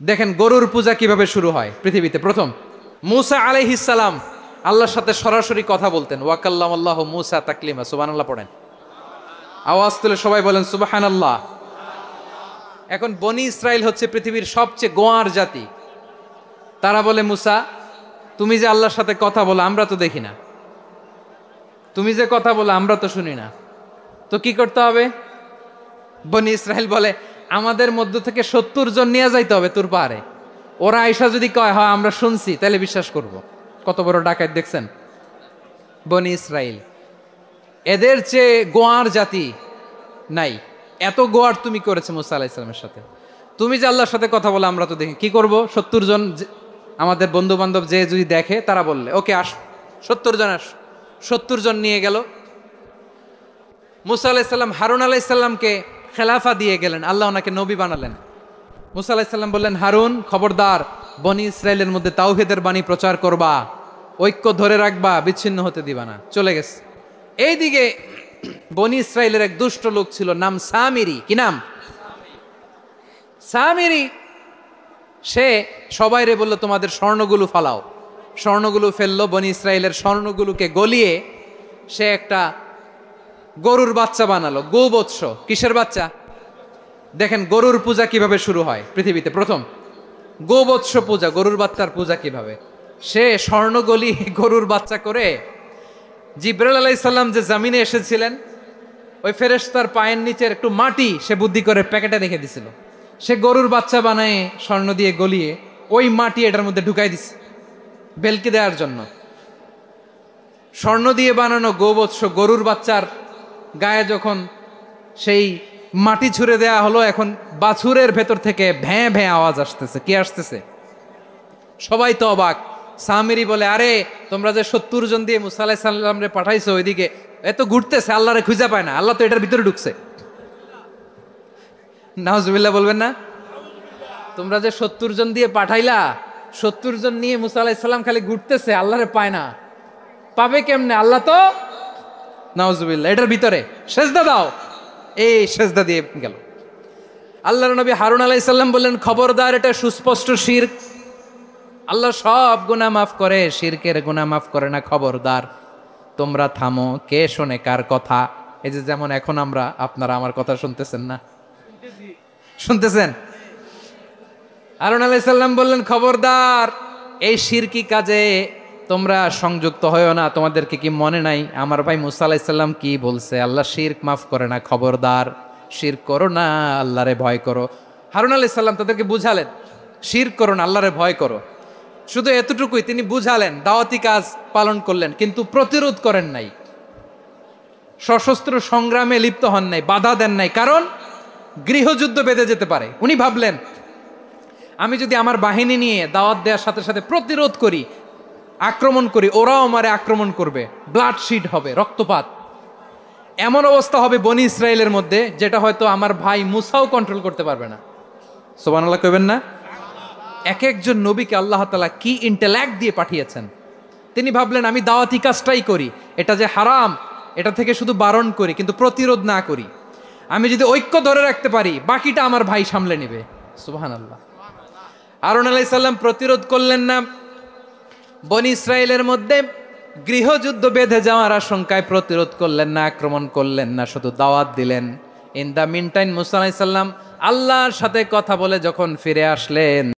দেখেন গরুর পূজা কিভাবে শুরু হয় পৃথিবীতে প্রথম। মুসা আলাইহিস সালাম আল্লাহর সাথে সরাসরি কথা বলতেন। ওয়াকাল্লামাল্লাহু মুসা তাকলিমা। সুবহানাল্লাহ পড়েন, আওয়াজ তুলে সবাই বলেন সুবহানাল্লাহ। এখন বনি ইসরাইল হচ্ছে পৃথিবীর সবচেয়ে গোয়ার জাতি। তারা বলে, মুসা তুমি যে আল্লাহর সাথে কথা বলো আমরা তো দেখি না, তুমি যে কথা বলো আমরা তো শুনি না, তো কি করতে হবে? বনি ইসরাইল বলে, আমাদের মধ্য থেকে 70 জন নিয়ে যাইতে হবে তোর পাহাড়ে। ওরা আয়সা যদি কয় হয় আমরা শুনছি, তাহলে বিশ্বাস করব। কত বড় ডাকাত দেখছেন বনি ইসরাইল। এদের চেয়ে গোয়ার জাতি নাই। এত গোয়ার তুমি করেছে মুসা আলাইহিস সালামের সাথে। তুমি যে আল্লাহর সাথে কথা বলো আমরা তো দেখি, কি করব? 70 জন আমাদের বন্ধু বান্ধব যে যদি দেখে, তারা বললে ওকে আস, 70 জন আস। 70 জন নিয়ে গেল। মুসা আলাইহিস সালাম হারুন আলাইহিস সালামকে খেলাফা দিয়ে গেলেন, আল্লাহ ওনাকে নবী বানালেন। মুসা আলাইহিস সালাম বললেন, হারুন খবরদার, বনি ইসরায়েলের মধ্যে তাওহীদের বাণী প্রচার করবা, ঐক্য ধরে রাখবা, বিচ্ছিন্ন হতে দিবা না। চলে গেছে। এইদিকে বনি ইসরায়েলের এক দুষ্ট লোক ছিল, নাম সামিরি। কি নাম? সামিরি। সে সবাইরে বলল তোমাদের স্বর্ণগুলো ফালাও। স্বর্ণগুলো ফেললো। বনি ইসরায়েলের স্বর্ণগুলোকে গলিয়ে সে একটা গরুর বাচ্চা বানালো। গোবৎস। কিসের বাচ্চা? দেখেন গরুর পূজা কিভাবে শুরু হয় পৃথিবীতে প্রথম। গোবৎস পূজা, গরুর বাচ্চার পূজা কিভাবে। সে স্বর্ণ গলি গরুর বাচ্চা করে, জিবরাইল আলাইহিস সালাম যে জমিনে এসেছিলেন, ওই ফেরেশতার পায়ের নিচের একটু মাটি সে বুদ্ধি করে প্যাকেটে রেখে দিছিল। সে গরুর বাচ্চা বানায় স্বর্ণ দিয়ে গলিয়ে ওই মাটি এটার মধ্যে ঢুকাই দিছে বেলকি দেওয়ার জন্য। স্বর্ণ দিয়ে বানানো গোবৎস গরুর বাচ্চার গায়ে যখন সেই মাটি ছুঁড়ে দেয়া হলো, এখন বাছুরের ভেতর থেকে ভ্যাঁ ভ্যাঁ আওয়াজ আসতেছে। কি আসতেছে? সবাই তো অবাক। সামিরি বলে, আরে তোমরা যে 70 জন দিয়ে মুসা আলাইহিস সালাম রে পাঠাইছো, ওইদিকে এত ঘুরতেছে, আল্লাহরে খুঁজে পায় না, আল্লাহ তো এটার ভিতরে ঢুকছে। নাউজুবিল্লাহ বলবেন না? তোমরা যে 70 জন দিয়ে পাঠাইলা, 70 জন নিয়ে মুসা আলাইহিস সালাম খালি ঘুরতেছে, আল্লাহরে পায় না। পাবে কেমনে? আল্লাহ তো, নাউজুবিল্লাহ, এটার ভিতরে সেজদা দাও। এই সেজদা দিয়ে গেল। আল্লাহর নবী হারুন আলাইহিস সালাম বললেন, খবরদার, এটা সুস্পষ্ট শিরক। আল্লাহ সব গুনাহ মাফ করে, শিরকের গুনাহ মাফ করে না। খবরদার, তোমরা থামো। কে শোনে কার কথা? এই যে যেমন এখন আমরা, আপনারা আমার কথা শুনতেছেন না? শুনতেছেন? হারুন আলাইহিস সালাম বললেন, খবরদার, এই শিরকি কাজে তোমরা সংযুক্ত হয়ো না। তোমাদেরকে কি মনে নাই আমার ভাই মুসা আলাইহিস সালাম কি বলছে? আল্লাহ শিরক মাফ করে না। খবরদার, শিরক করো না, আল্লাহরে ভয় করো। হারুন আলাইহিস সালাম তাদেরকে বুঝালেন, শিরক করো না, আল্লাহরে ভয় করো। শুধু এতটুকুই তিনি বুঝালেন, দাওয়াতি কাজ পালন করলেন, কিন্তু প্রতিরোধ করেন নাই, সশস্ত্র সংগ্রামে লিপ্ত হন নাই, বাধা দেন নাই। কারণ গৃহযুদ্ধ বেঁধে যেতে পারে। উনি ভাবলেন, আমি যদি আমার বাহিনী নিয়ে দাওয়াত দেওয়ার সাথে সাথে প্রতিরোধ করি, আক্রমণ করি, ওরাও আমারে আক্রমণ করবে, ব্লাডশিড হবে, রক্তপাত। এমন অবস্থা হবে বনি ইসরায়েলের মধ্যে, যেটা হয়তো আমার ভাই মুসাও কন্ট্রোল করতে পারবে না। সুবহানাল্লাহ কইবেন না? এক একজন নবীকে আল্লাহ তাআলা কি ইন্টেলেক্ট দিয়ে পাঠিয়েছেন। তিনি ভাবলেন, আমি দাওয়াতি কাজটাই করি, এটা যে হারাম এটা থেকে শুধু বারণ করি, কিন্তু প্রতিরোধ না করি। আমি যদি ঐক্য ধরে রাখতে পারি, বাকিটা আমার ভাই সামলে নেবে। সুবহানাল্লাহ। হারুন আলাইহিস সালাম প্রতিরোধ করলেন না। বনি ইসরায়েলের মধ্যে গৃহযুদ্ধ বেঁধে যাওয়ার আশঙ্কায় প্রতিরোধ করলেন না, আক্রমণ করলেন না, শুধু দাওয়াত দিলেন। ইন দ্য মিন টাইম মুসা আলাইহিস সালাম আল্লাহর সাথে কথা বলে যখন ফিরে আসলেন,